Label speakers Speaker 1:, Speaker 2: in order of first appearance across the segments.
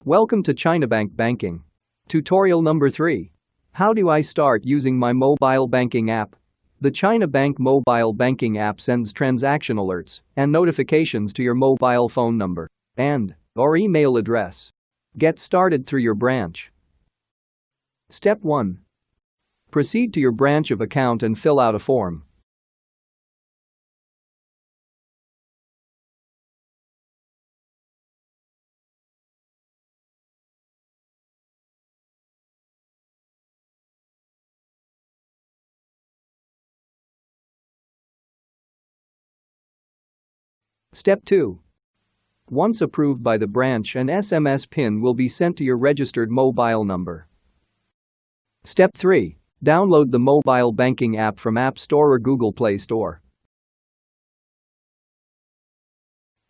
Speaker 1: Welcome to China Bank Banking. Tutorial number 3. How do I start using my mobile banking app? The China Bank mobile banking app sends transaction alerts and notifications to your mobile phone number and/or email address. Get started through your branch. Step 1. Proceed to your branch of account and fill out a form. Step 2. Once approved by the branch, an SMS PIN will be sent to your registered mobile number. Step 3. Download the mobile banking app from App Store or Google Play Store.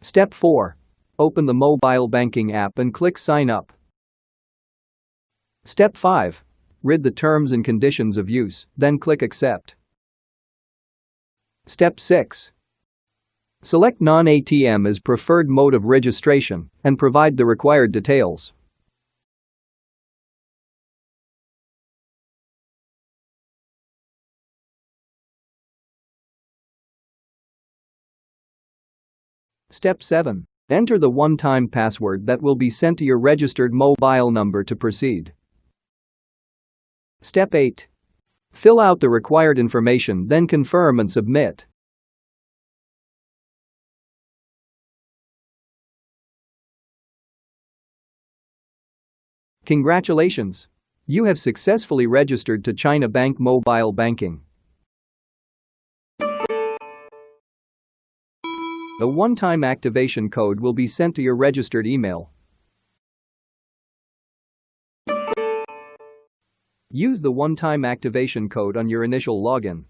Speaker 1: Step 4. Open the mobile banking app and click Sign Up. Step 5. Read the terms and conditions of use, then click Accept. Step 6. Select Non-ATM as preferred mode of registration and provide the required details. Step 7. Enter the one-time password that will be sent to your registered mobile number to proceed. Step 8. Fill out the required information, then confirm and submit. Congratulations! You have successfully registered to China Bank Mobile Banking. A one-time activation code will be sent to your registered email. Use the one-time activation code on your initial login.